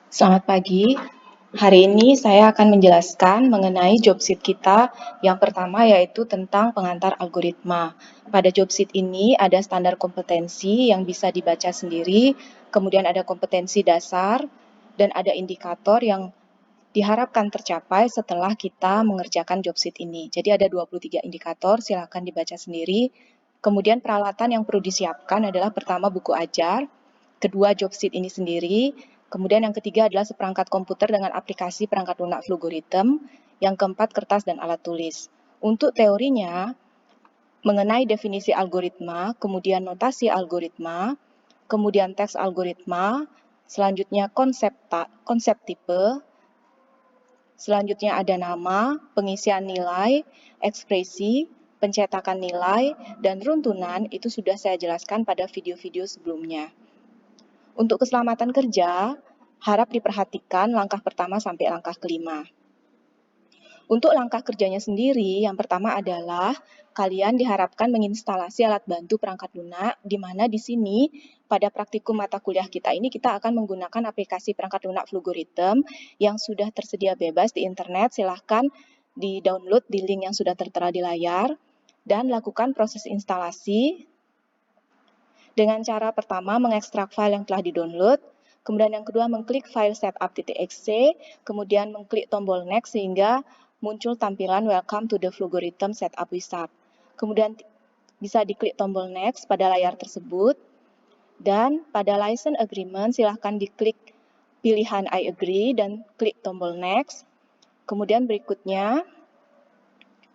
Selamat pagi. Hari ini saya akan menjelaskan mengenai job sheet kita. Yang pertama yaitu tentang pengantar algoritma. Pada job sheet ini ada standar kompetensi yang bisa dibaca sendiri, kemudian ada kompetensi dasar, dan ada indikator yang diharapkan tercapai setelah kita mengerjakan job sheet ini. Jadi ada 23 indikator, silakan dibaca sendiri. Kemudian peralatan yang perlu disiapkan adalah pertama buku ajar, kedua job sheet ini sendiri, kemudian yang ketiga adalah seperangkat komputer dengan aplikasi perangkat lunak Flugoritem, yang keempat kertas dan alat tulis. Untuk teorinya, mengenai definisi algoritma, kemudian notasi algoritma, kemudian teks algoritma, selanjutnya konsep tipe, selanjutnya ada nama, pengisian nilai, ekspresi, pencetakan nilai, dan runtunan itu sudah saya jelaskan pada video-video sebelumnya. Untuk keselamatan kerja, harap diperhatikan langkah pertama sampai langkah kelima. Untuk langkah kerjanya sendiri, yang pertama adalah kalian diharapkan menginstalasi alat bantu perangkat lunak, di mana di sini pada praktikum mata kuliah kita ini kita akan menggunakan aplikasi perangkat lunak Flugoritem yang sudah tersedia bebas di internet. Silahkan di-download di link yang sudah tertera di layar dan lakukan proses instalasi dengan cara pertama mengekstrak file yang telah di-download, kemudian yang kedua mengklik file setup.exe, kemudian mengklik tombol next sehingga muncul tampilan welcome to the Flugoritem setup wizard. Kemudian bisa diklik tombol next pada layar tersebut, dan pada license agreement silahkan diklik pilihan I agree dan klik tombol next. Kemudian berikutnya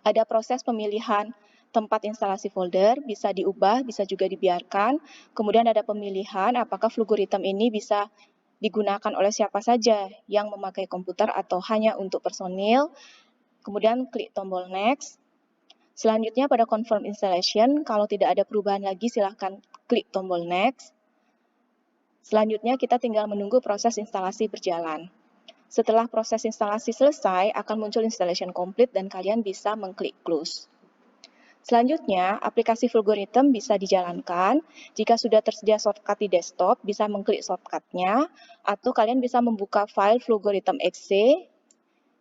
ada proses pemilihan tempat instalasi folder, bisa diubah, bisa juga dibiarkan. Kemudian ada pemilihan apakah Flugoritem ini bisa digunakan oleh siapa saja yang memakai komputer atau hanya untuk personil. Kemudian klik tombol next. Selanjutnya pada confirm installation, kalau tidak ada perubahan lagi silahkan klik tombol next. Selanjutnya kita tinggal menunggu proses instalasi berjalan. Setelah proses instalasi selesai, akan muncul installation complete dan kalian bisa mengklik close. Selanjutnya, aplikasi Flugoritem bisa dijalankan. Jika sudah tersedia shortcut di desktop, bisa mengklik shortcut-nya, atau kalian bisa membuka file Flugoritem.exe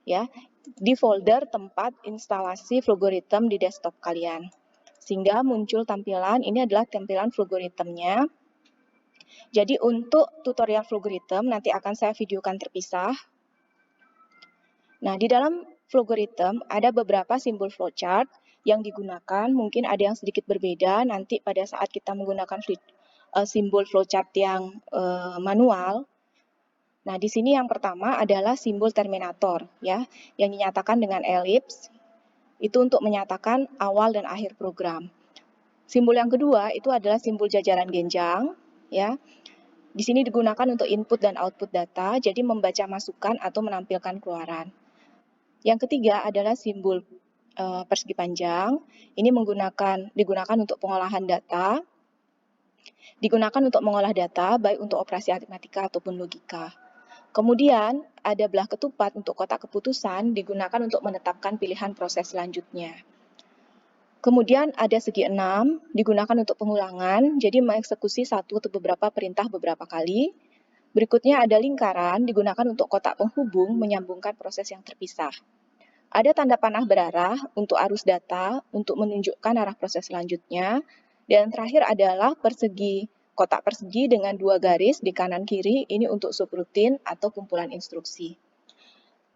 ya, di folder tempat instalasi Flugoritem di desktop kalian. Sehingga muncul tampilan, ini adalah tampilan Flugoritem-nya. Jadi untuk tutorial Flugoritem nanti akan saya videokan terpisah. Nah, di dalam Flugoritem ada beberapa simbol flowchart yang digunakan, mungkin ada yang sedikit berbeda nanti pada saat kita menggunakan simbol flowchart yang manual. Nah, di sini yang pertama adalah simbol terminator ya, yang dinyatakan dengan elips. Itu untuk menyatakan awal dan akhir program. Simbol yang kedua itu adalah simbol jajaran genjang ya. Di sini digunakan untuk input dan output data, jadi membaca masukan atau menampilkan keluaran. Yang ketiga adalah simbol persegi panjang. Ini digunakan untuk pengolahan data. Digunakan untuk mengolah data baik untuk operasi aritmatika ataupun logika. Kemudian ada belah ketupat untuk kotak keputusan digunakan untuk menetapkan pilihan proses selanjutnya. Kemudian ada segi 6 digunakan untuk pengulangan, jadi mengeksekusi satu atau beberapa perintah beberapa kali. Berikutnya ada lingkaran digunakan untuk kotak penghubung menyambungkan proses yang terpisah. Ada tanda panah berarah untuk arus data untuk menunjukkan arah proses selanjutnya. Dan terakhir adalah kotak persegi dengan 2 garis di kanan kiri, ini untuk subrutin atau kumpulan instruksi.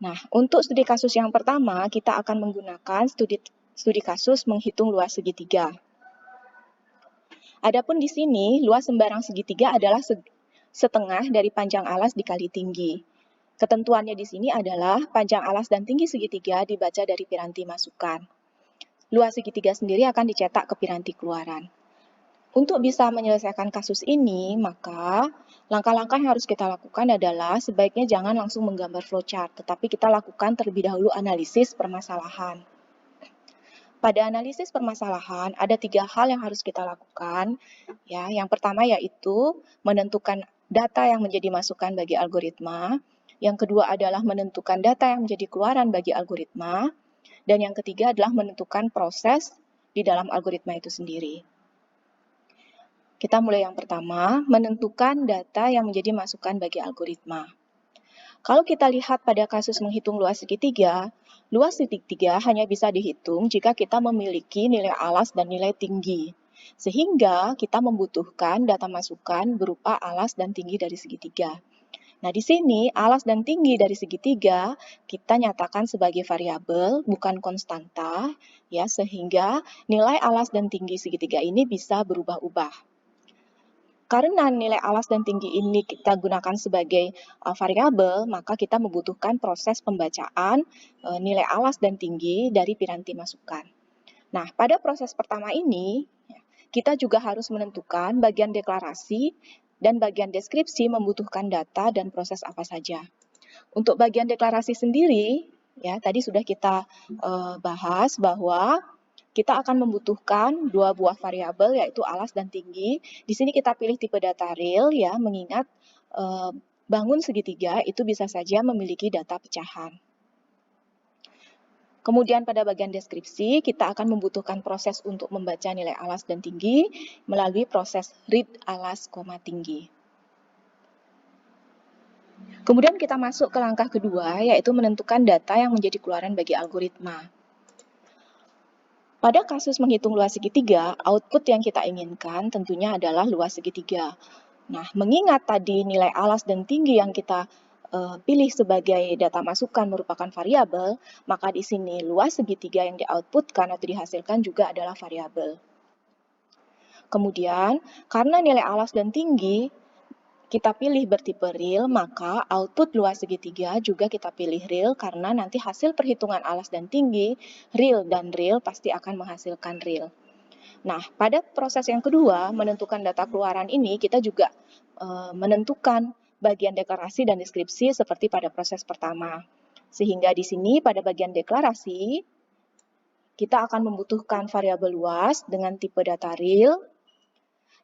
Nah, untuk studi kasus yang pertama, kita akan menggunakan studi kasus menghitung luas segitiga. Adapun di sini, luas sembarang segitiga adalah setengah dari panjang alas dikali tinggi. Ketentuannya di sini adalah panjang alas dan tinggi segitiga dibaca dari piranti masukan. Luas segitiga sendiri akan dicetak ke piranti keluaran. Untuk bisa menyelesaikan kasus ini, maka langkah-langkah yang harus kita lakukan adalah sebaiknya jangan langsung menggambar flowchart, tetapi kita lakukan terlebih dahulu analisis permasalahan. Pada analisis permasalahan, ada 3 hal yang harus kita lakukan. Ya, yang pertama yaitu menentukan data yang menjadi masukan bagi algoritma. Yang kedua adalah menentukan data yang menjadi keluaran bagi algoritma. Dan yang ketiga adalah menentukan proses di dalam algoritma itu sendiri. Kita mulai yang pertama, menentukan data yang menjadi masukan bagi algoritma. Kalau kita lihat pada kasus menghitung luas segitiga hanya bisa dihitung jika kita memiliki nilai alas dan nilai tinggi. Sehingga kita membutuhkan data masukan berupa alas dan tinggi dari segitiga. Nah, di sini alas dan tinggi dari segitiga kita nyatakan sebagai variabel, bukan konstanta, ya, sehingga nilai alas dan tinggi segitiga ini bisa berubah-ubah. Karena nilai alas dan tinggi ini kita gunakan sebagai variabel, maka kita membutuhkan proses pembacaan nilai alas dan tinggi dari piranti masukan. Nah, pada proses pertama ini, kita juga harus menentukan bagian deklarasi dan bagian deskripsi membutuhkan data dan proses apa saja. Untuk bagian deklarasi sendiri, ya tadi sudah kita bahas bahwa kita akan membutuhkan dua buah variabel yaitu alas dan tinggi. Di sini kita pilih tipe data real ya, mengingat bangun segitiga itu bisa saja memiliki data pecahan. Kemudian pada bagian deskripsi, kita akan membutuhkan proses untuk membaca nilai alas dan tinggi melalui proses read alas, tinggi. Kemudian kita masuk ke langkah kedua, yaitu menentukan data yang menjadi keluaran bagi algoritma. Pada kasus menghitung luas segitiga, output yang kita inginkan tentunya adalah luas segitiga. Nah, mengingat tadi nilai alas dan tinggi yang kita pilih sebagai data masukan merupakan variabel, maka di sini luas segitiga yang di-outputkan atau dihasilkan juga adalah variabel. Kemudian, karena nilai alas dan tinggi kita pilih bertipe real, maka output luas segitiga juga kita pilih real karena nanti hasil perhitungan alas dan tinggi, real dan real pasti akan menghasilkan real. Nah, pada proses yang kedua, menentukan data keluaran ini, kita juga menentukan bagian deklarasi dan deskripsi seperti pada proses pertama. Sehingga di sini pada bagian deklarasi, kita akan membutuhkan variabel luas dengan tipe data real.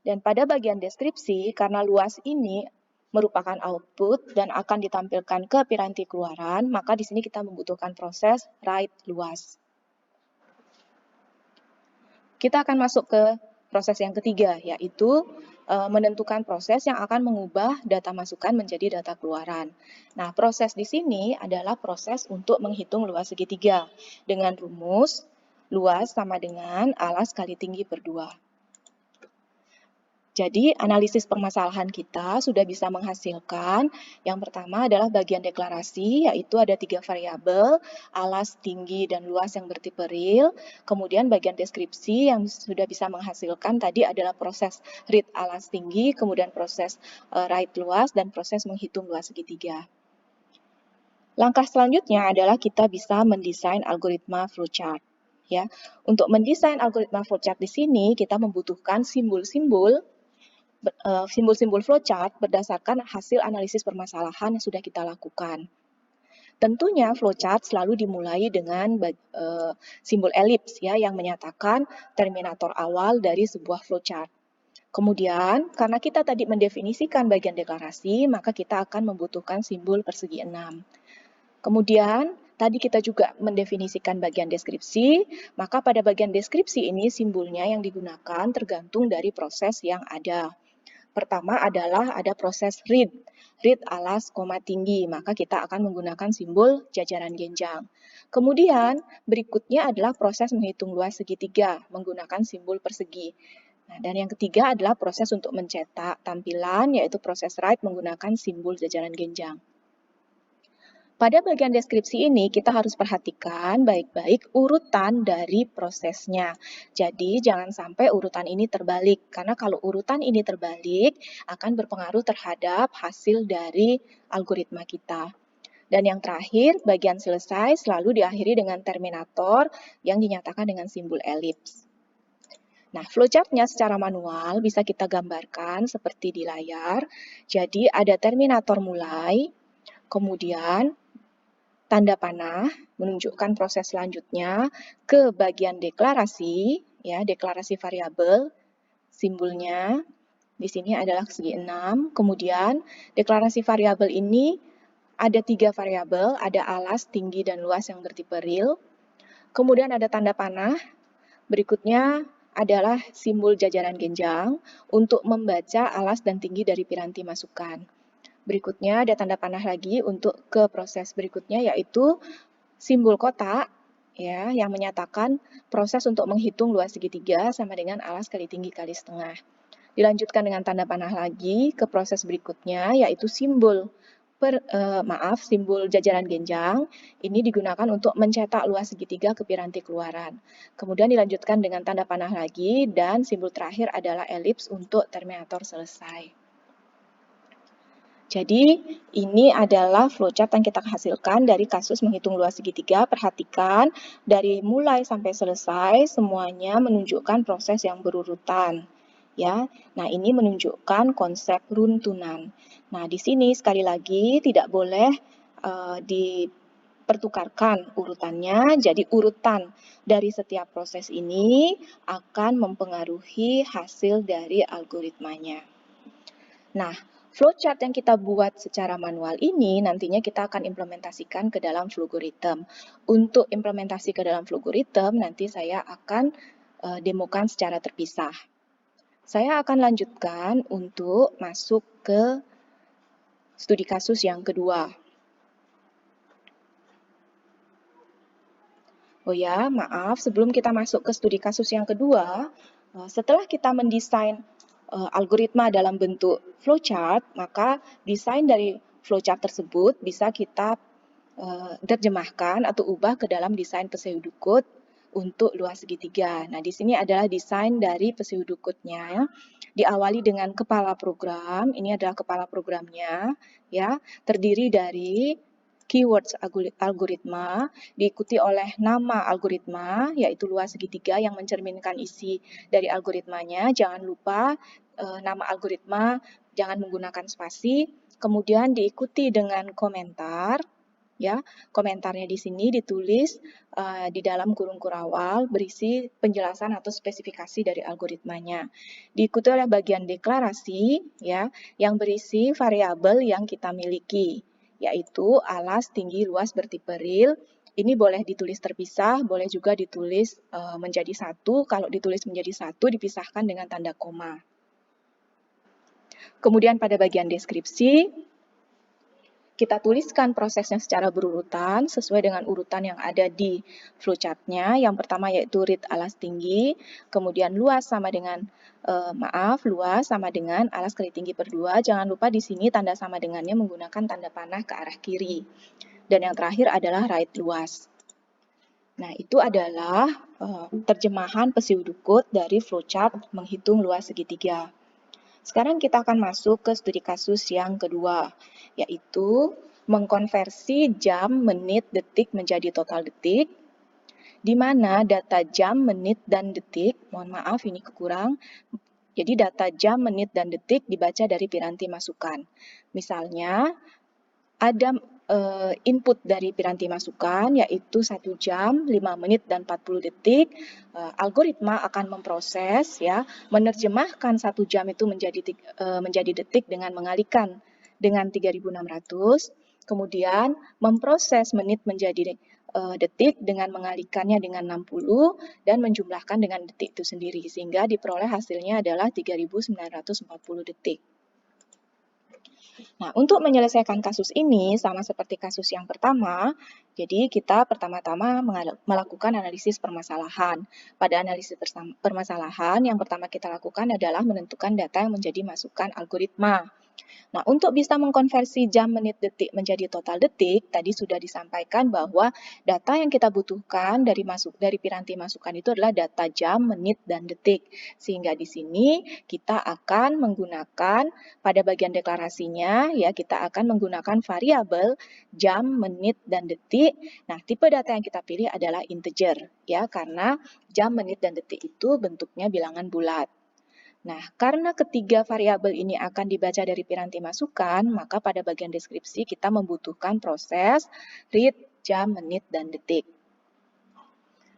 Dan pada bagian deskripsi, karena luas ini merupakan output dan akan ditampilkan ke piranti keluaran, maka di sini kita membutuhkan proses write luas. Kita akan masuk ke proses yang ketiga, yaitu menentukan proses yang akan mengubah data masukan menjadi data keluaran. Nah, proses di sini adalah proses untuk menghitung luas segitiga dengan rumus luas sama dengan alas kali tinggi per 2. Jadi, analisis permasalahan kita sudah bisa menghasilkan. Yang pertama adalah bagian deklarasi, yaitu ada 3 variabel, alas, tinggi, dan luas yang bertipe real. Kemudian bagian deskripsi yang sudah bisa menghasilkan tadi adalah proses read alas tinggi, kemudian proses write luas, dan proses menghitung luas segitiga. Langkah selanjutnya adalah kita bisa mendesain algoritma flowchart. Ya, untuk mendesain algoritma flowchart di sini kita membutuhkan simbol-simbol flowchart berdasarkan hasil analisis permasalahan yang sudah kita lakukan. Tentunya flowchart selalu dimulai dengan simbol elips ya yang menyatakan terminator awal dari sebuah flowchart. Kemudian, karena kita tadi mendefinisikan bagian deklarasi, maka kita akan membutuhkan simbol persegi 6. Kemudian, tadi kita juga mendefinisikan bagian deskripsi, maka pada bagian deskripsi ini simbolnya yang digunakan tergantung dari proses yang ada. Pertama adalah ada proses read alas, tinggi, maka kita akan menggunakan simbol jajaran genjang. Kemudian berikutnya adalah proses menghitung luas segitiga menggunakan simbol persegi. Nah, dan yang ketiga adalah proses untuk mencetak tampilan, yaitu proses write menggunakan simbol jajaran genjang. Pada bagian deskripsi ini, kita harus perhatikan baik-baik urutan dari prosesnya. Jadi, jangan sampai urutan ini terbalik, karena kalau urutan ini terbalik, akan berpengaruh terhadap hasil dari algoritma kita. Dan yang terakhir, bagian selesai selalu diakhiri dengan terminator yang dinyatakan dengan simbol elips. Nah, flowchart-nya secara manual bisa kita gambarkan seperti di layar. Jadi, ada terminator mulai, kemudian tanda panah menunjukkan proses selanjutnya ke bagian deklarasi, ya, deklarasi variabel, simbolnya di sini adalah segi 6. Kemudian deklarasi variabel ini ada 3 variabel, ada alas, tinggi, dan luas yang bertipe real. Kemudian ada tanda panah, berikutnya adalah simbol jajaran genjang untuk membaca alas dan tinggi dari piranti masukan. Berikutnya ada tanda panah lagi untuk ke proses berikutnya, yaitu simbol kotak ya yang menyatakan proses untuk menghitung luas segitiga sama dengan alas kali tinggi kali setengah. Dilanjutkan dengan tanda panah lagi ke proses berikutnya, yaitu simbol simbol jajaran genjang. Ini digunakan untuk mencetak luas segitiga ke piranti keluaran. Kemudian dilanjutkan dengan tanda panah lagi, dan simbol terakhir adalah elips untuk terminator selesai. Jadi, ini adalah flowchart yang kita hasilkan dari kasus menghitung luas segitiga. Perhatikan, dari mulai sampai selesai, semuanya menunjukkan proses yang berurutan. Ya, nah ini menunjukkan konsep runtunan. Nah, di sini sekali lagi tidak boleh dipertukarkan urutannya. Jadi, urutan dari setiap proses ini akan mempengaruhi hasil dari algoritmanya. Nah, flowchart yang kita buat secara manual ini nantinya kita akan implementasikan ke dalam Flowgoritham. Untuk implementasi ke dalam Flowgoritham nanti saya akan demokan secara terpisah. Saya akan lanjutkan untuk masuk ke studi kasus yang kedua. Oh ya, maaf, sebelum kita masuk ke studi kasus yang kedua, setelah kita mendesain algoritma dalam bentuk flowchart, maka desain dari flowchart tersebut bisa kita terjemahkan atau ubah ke dalam desain pseudocode untuk luas segitiga. Nah, di sini adalah desain dari pseudocode-nya. Diawali dengan kepala program, ini adalah kepala programnya, ya, terdiri dari keywords algoritma, diikuti oleh nama algoritma, yaitu luas segitiga yang mencerminkan isi dari algoritmanya. Jangan lupa nama algoritma jangan menggunakan spasi, kemudian diikuti dengan komentar. Ya, komentarnya di sini ditulis di dalam kurung kurawal berisi penjelasan atau spesifikasi dari algoritmanya. Diikuti oleh bagian deklarasi ya, yang berisi variabel yang kita miliki, yaitu alas, tinggi, luas bertipe real. Ini boleh ditulis terpisah, boleh juga ditulis menjadi satu. Kalau ditulis menjadi satu, dipisahkan dengan tanda koma. Kemudian pada bagian deskripsi, kita tuliskan prosesnya secara berurutan sesuai dengan urutan yang ada di flowchart-nya. Yang pertama yaitu read alas tinggi, kemudian luas sama dengan luas sama dengan alas kali tinggi per 2. Jangan lupa di sini tanda sama dengannya menggunakan tanda panah ke arah kiri. Dan yang terakhir adalah right luas. Nah, itu adalah terjemahan pseudocode dari flowchart menghitung luas segitiga. Sekarang kita akan masuk ke studi kasus yang kedua, yaitu mengkonversi jam, menit, detik menjadi total detik, di mana data jam, menit, dan detik, mohon maaf ini kekurang, jadi data jam, menit, dan detik dibaca dari piranti masukan. Misalnya, ada input dari piranti masukan yaitu 1 jam, 5 menit, dan 40 detik. Algoritma akan memproses ya, menerjemahkan 1 jam itu menjadi detik dengan mengalihkan dengan 3600, kemudian memproses menit menjadi detik dengan mengalihkannya dengan 60 dan menjumlahkan dengan detik itu sendiri sehingga diperoleh hasilnya adalah 3940 detik. Nah, untuk menyelesaikan kasus ini, sama seperti kasus yang pertama, jadi kita pertama-tama melakukan analisis permasalahan. Pada analisis permasalahan, yang pertama kita lakukan adalah menentukan data yang menjadi masukan algoritma. Nah, untuk bisa mengkonversi jam, menit, detik menjadi total detik, tadi sudah disampaikan bahwa data yang kita butuhkan dari piranti masukan itu adalah data jam, menit, dan detik. Sehingga di sini kita akan menggunakan pada bagian deklarasinya, ya kita akan menggunakan variabel jam, menit, dan detik. Nah, tipe data yang kita pilih adalah integer, ya karena jam, menit, dan detik itu bentuknya bilangan bulat. Nah, karena ketiga variabel ini akan dibaca dari piranti masukan, maka pada bagian deskripsi kita membutuhkan proses read, jam, menit, dan detik.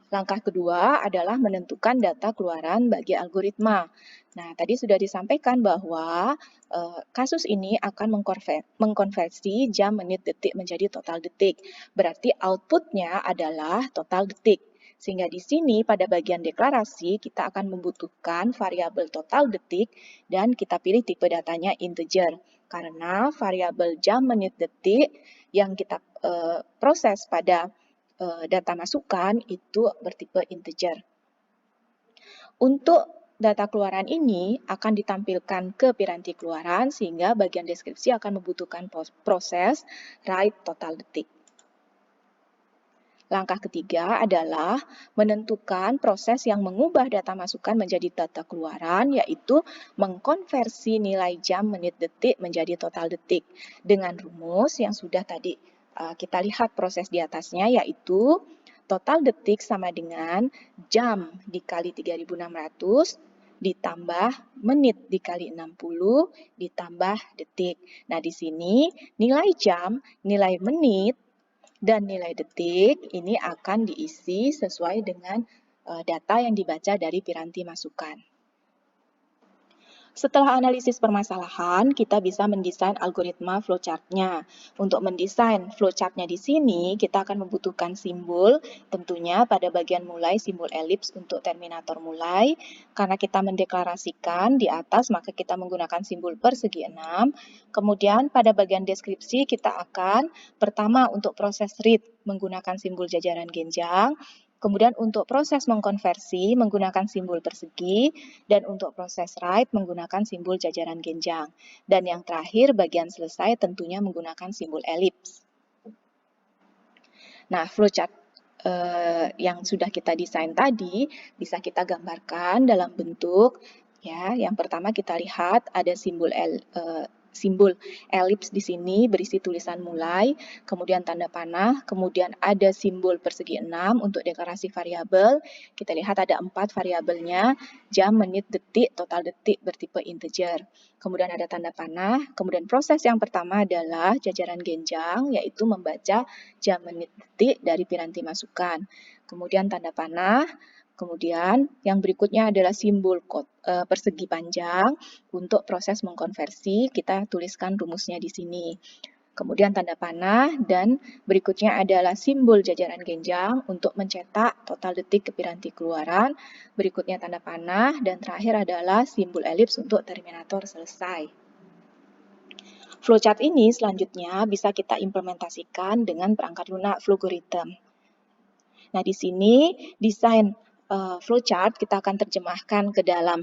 Langkah kedua adalah menentukan data keluaran bagi algoritma. Nah, tadi sudah disampaikan bahwa kasus ini akan mengkonversi jam, menit, detik menjadi total detik. Berarti outputnya adalah total detik. Sehingga di sini pada bagian deklarasi kita akan membutuhkan variabel total detik dan kita pilih tipe datanya integer. karena variabel jam, menit, detik yang kita proses pada data masukan itu bertipe integer. Untuk data keluaran ini akan ditampilkan ke piranti keluaran sehingga bagian deskripsi akan membutuhkan proses write total detik. Langkah ketiga adalah menentukan proses yang mengubah data masukan menjadi data keluaran, yaitu mengkonversi nilai jam, menit, detik menjadi total detik dengan rumus yang sudah tadi kita lihat proses di atasnya, yaitu total detik sama dengan jam dikali 3600 ditambah menit dikali 60 ditambah detik. Nah, di sini nilai jam, nilai menit, dan nilai detik ini akan diisi sesuai dengan data yang dibaca dari piranti masukan. Setelah analisis permasalahan, kita bisa mendesain algoritma flowchart-nya. Untuk mendesain flowchart-nya di sini, kita akan membutuhkan simbol, tentunya pada bagian mulai simbol elips untuk terminator mulai. Karena kita mendeklarasikan di atas, maka kita menggunakan simbol persegi 6. Kemudian pada bagian deskripsi, kita akan pertama untuk proses read menggunakan simbol jajaran genjang. Kemudian untuk proses mengkonversi menggunakan simbol persegi, dan untuk proses write menggunakan simbol jajaran genjang. Dan yang terakhir bagian selesai tentunya menggunakan simbol elips. Nah, flowchart yang sudah kita desain tadi bisa kita gambarkan dalam bentuk, ya, yang pertama kita lihat ada simbol elips di sini berisi tulisan mulai, kemudian tanda panah, kemudian ada simbol persegi 6 untuk deklarasi variabel. Kita lihat ada 4 variabelnya, jam, menit, detik, total detik bertipe integer. Kemudian ada tanda panah, kemudian proses yang pertama adalah jajaran genjang, yaitu membaca jam, menit, detik dari piranti masukan. Kemudian tanda panah, kemudian yang berikutnya adalah simbol persegi panjang. Untuk proses mengkonversi, kita tuliskan rumusnya di sini. Kemudian tanda panah, dan berikutnya adalah simbol jajaran genjang untuk mencetak total detik ke piranti keluaran. Berikutnya tanda panah, dan terakhir adalah simbol elips untuk terminator selesai. Flowchart ini selanjutnya bisa kita implementasikan dengan perangkat lunak Flowgorithm. Nah, di sini desain flowchart kita akan terjemahkan ke dalam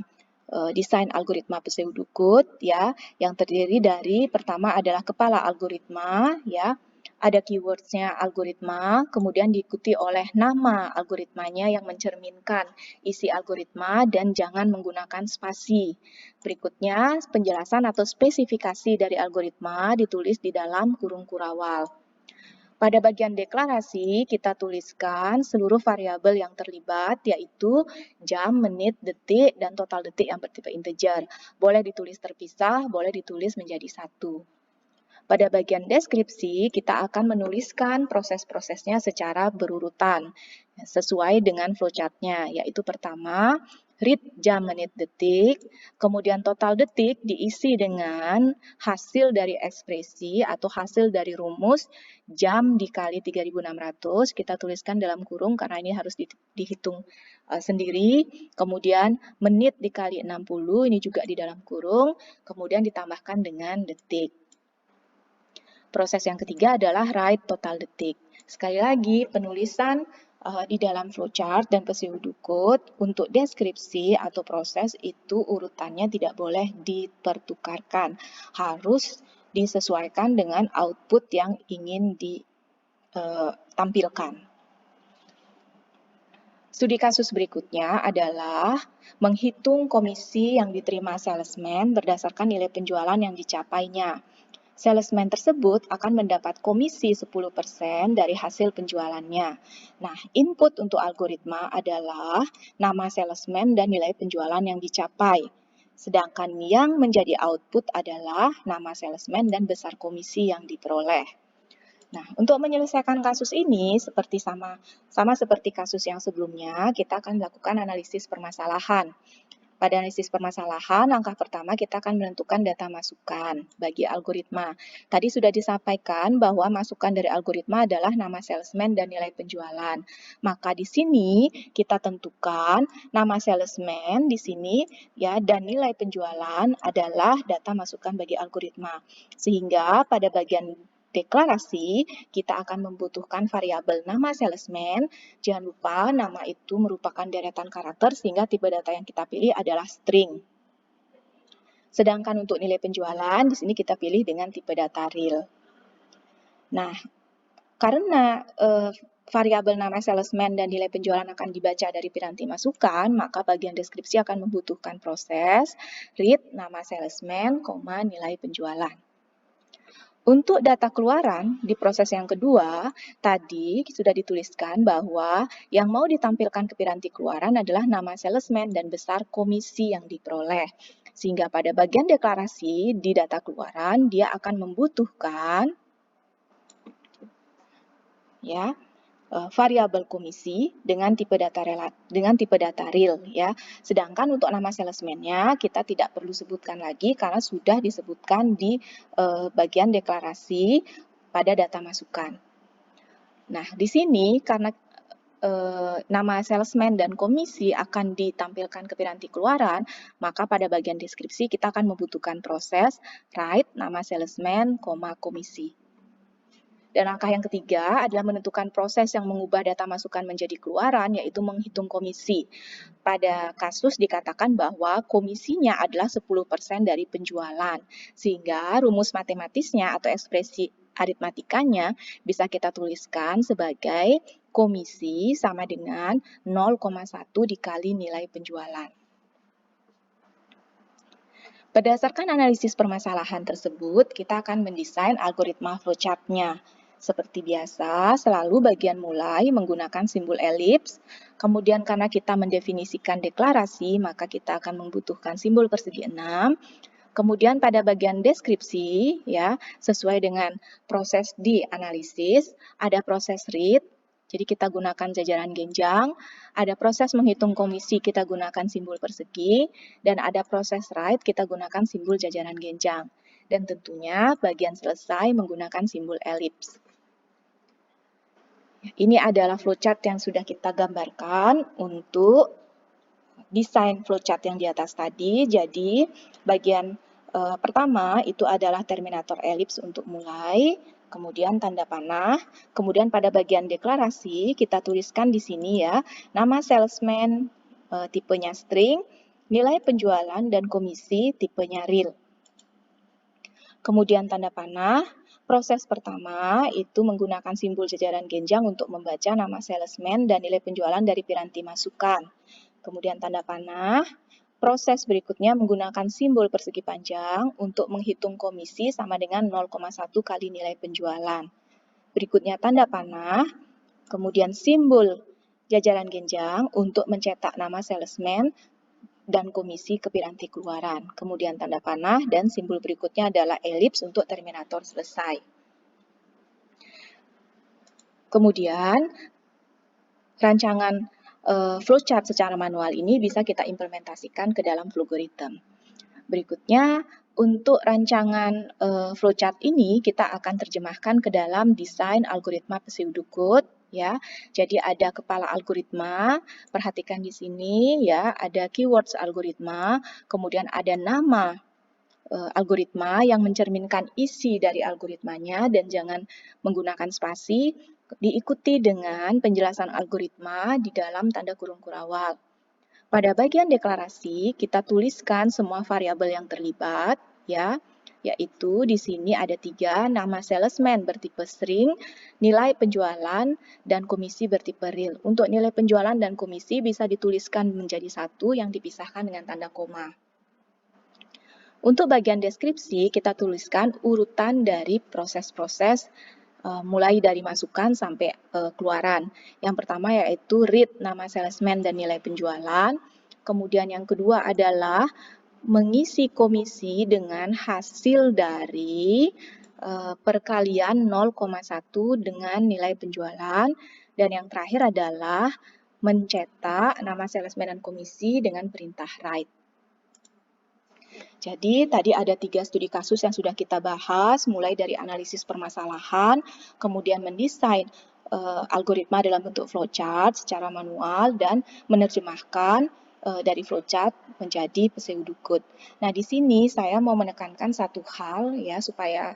desain algoritma pseudocode, ya, yang terdiri dari pertama adalah kepala algoritma, ya, ada keywords-nya algoritma, kemudian diikuti oleh nama algoritmanya yang mencerminkan isi algoritma dan jangan menggunakan spasi. Berikutnya, penjelasan atau spesifikasi dari algoritma ditulis di dalam kurung kurawal. Pada bagian deklarasi, kita tuliskan seluruh variabel yang terlibat, yaitu jam, menit, detik, dan total detik yang bertipe integer. Boleh ditulis terpisah, boleh ditulis menjadi satu. Pada bagian deskripsi, kita akan menuliskan proses-prosesnya secara berurutan, sesuai dengan flowchart-nya, yaitu pertama, read jam, menit, detik, kemudian total detik diisi dengan hasil dari ekspresi atau hasil dari rumus jam dikali 3600, kita tuliskan dalam kurung karena ini harus dihitung sendiri, kemudian menit dikali 60, ini juga di dalam kurung, kemudian ditambahkan dengan detik. Proses yang ketiga adalah write total detik. Sekali lagi, penulisan di dalam flowchart dan pseudocode untuk deskripsi atau proses itu urutannya tidak boleh dipertukarkan. Harus disesuaikan dengan output yang ingin ditampilkan. Studi kasus berikutnya adalah menghitung komisi yang diterima salesman berdasarkan nilai penjualan yang dicapainya. Salesman tersebut akan mendapat komisi 10% dari hasil penjualannya. Nah, input untuk algoritma adalah nama salesman dan nilai penjualan yang dicapai. Sedangkan yang menjadi output adalah nama salesman dan besar komisi yang diperoleh. Nah, untuk menyelesaikan kasus ini sama seperti kasus yang sebelumnya, kita akan melakukan analisis permasalahan. Pada analisis permasalahan, langkah pertama kita akan menentukan data masukan bagi algoritma. Tadi sudah disampaikan bahwa masukan dari algoritma adalah nama salesman dan nilai penjualan. Maka di sini kita tentukan nama salesman di sini ya dan nilai penjualan adalah data masukan bagi algoritma. Sehingga pada bagian deklarasi, kita akan membutuhkan variabel nama salesman. Jangan lupa nama itu merupakan deretan karakter sehingga tipe data yang kita pilih adalah string. Sedangkan untuk nilai penjualan, di sini kita pilih dengan tipe data real. Nah, karena variabel nama salesman dan nilai penjualan akan dibaca dari piranti masukan, maka bagian deskripsi akan membutuhkan proses read nama salesman, nilai penjualan. Untuk data keluaran, di proses yang kedua, tadi sudah dituliskan bahwa yang mau ditampilkan ke piranti keluaran adalah nama salesman dan besar komisi yang diperoleh. Sehingga pada bagian deklarasi di data keluaran, dia akan membutuhkan ya variabel komisi dengan tipe data real ya. Sedangkan untuk nama salesman-nya kita tidak perlu sebutkan lagi karena sudah disebutkan di bagian deklarasi pada data masukan. Nah, di sini karena nama salesman dan komisi akan ditampilkan ke piranti keluaran, maka pada bagian deskripsi kita akan membutuhkan proses write nama salesman, komisi. Dan langkah yang ketiga adalah menentukan proses yang mengubah data masukan menjadi keluaran, yaitu menghitung komisi. Pada kasus dikatakan bahwa komisinya adalah 10% dari penjualan, sehingga rumus matematisnya atau ekspresi aritmatikanya bisa kita tuliskan sebagai komisi sama dengan 0,1 dikali nilai penjualan. Berdasarkan analisis permasalahan tersebut, kita akan mendesain algoritma flowchart-nya. Seperti biasa, selalu bagian mulai menggunakan simbol elips. Kemudian karena kita mendefinisikan deklarasi, maka kita akan membutuhkan simbol persegi 6. Kemudian pada bagian deskripsi, ya, sesuai dengan proses di analisis, ada proses read, jadi kita gunakan jajaran genjang, ada proses menghitung komisi, kita gunakan simbol persegi, dan ada proses write, kita gunakan simbol jajaran genjang. Dan tentunya bagian selesai menggunakan simbol elips. Ini adalah flowchart yang sudah kita gambarkan untuk desain flowchart yang di atas tadi. Jadi bagian pertama itu adalah terminator elips untuk mulai, kemudian tanda panah, kemudian pada bagian deklarasi kita tuliskan di sini ya, nama salesman tipenya string, nilai penjualan dan komisi tipenya real. Kemudian tanda panah, proses pertama itu menggunakan simbol jajaran genjang untuk membaca nama salesman dan nilai penjualan dari piranti masukan. Kemudian tanda panah, proses berikutnya menggunakan simbol persegi panjang untuk menghitung komisi sama dengan 0,1 kali nilai penjualan. Berikutnya tanda panah, kemudian simbol jajaran genjang untuk mencetak nama salesman dan komisi ke piranti keluaran. Kemudian tanda panah dan simbol berikutnya adalah elips untuk terminator selesai. Kemudian rancangan flowchart secara manual ini bisa kita implementasikan ke dalam Flowgorithm. Berikutnya untuk rancangan flowchart ini kita akan terjemahkan ke dalam desain algoritma pseudocode. Ya, jadi ada kepala algoritma, perhatikan di sini ya, ada keywords algoritma, kemudian ada nama algoritma yang mencerminkan isi dari algoritmanya dan jangan menggunakan spasi, diikuti dengan penjelasan algoritma di dalam tanda kurung kurawal. Pada bagian deklarasi kita tuliskan semua variabel yang terlibat ya. Yaitu di sini ada 3, nama salesman bertipe string, nilai penjualan, dan komisi bertipe real. Untuk nilai penjualan dan komisi bisa dituliskan menjadi satu yang dipisahkan dengan tanda koma. Untuk bagian deskripsi, kita tuliskan urutan dari proses-proses mulai dari masukan sampai keluaran. Yang pertama yaitu read nama salesman dan nilai penjualan. Kemudian yang kedua adalah mengisi komisi dengan hasil dari perkalian 0,1 dengan nilai penjualan. Dan yang terakhir adalah mencetak nama salesman dan komisi dengan perintah write. Jadi tadi ada 3 studi kasus yang sudah kita bahas, mulai dari analisis permasalahan, kemudian mendesain algoritma dalam bentuk flowchart secara manual, dan menerjemahkan dari flowchart menjadi pseudocode. Nah, di sini saya mau menekankan satu hal ya supaya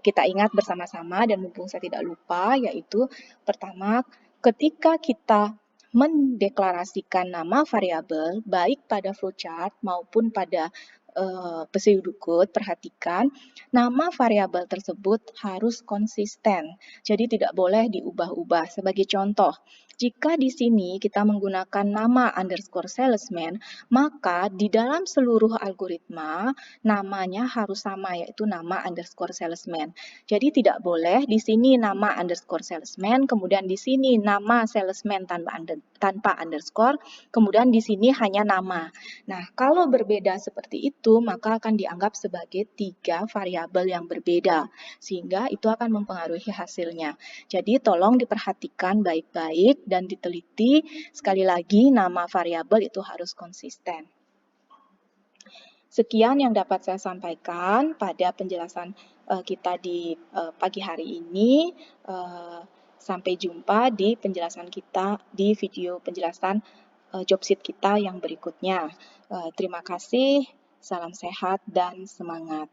kita ingat bersama-sama dan mumpung saya tidak lupa, yaitu pertama, ketika kita mendeklarasikan nama variabel baik pada flowchart maupun pada pseudocode, perhatikan nama variabel tersebut harus konsisten. Jadi tidak boleh diubah-ubah. Sebagai contoh, jika di sini kita menggunakan nama underscore salesman, maka di dalam seluruh algoritma namanya harus sama, yaitu nama underscore salesman. Jadi tidak boleh di sini nama underscore salesman, kemudian di sini nama salesman tanpa underscore, kemudian di sini hanya nama. Nah, kalau berbeda seperti itu, maka akan dianggap sebagai 3 variabel yang berbeda, sehingga itu akan mempengaruhi hasilnya. Jadi tolong diperhatikan baik-baik dan diteliti. Sekali lagi, nama variabel itu harus konsisten. Sekian yang dapat saya sampaikan pada penjelasan kita di pagi hari ini. Sampai jumpa di penjelasan kita di video penjelasan job sheet kita yang berikutnya. Terima kasih, salam sehat dan semangat.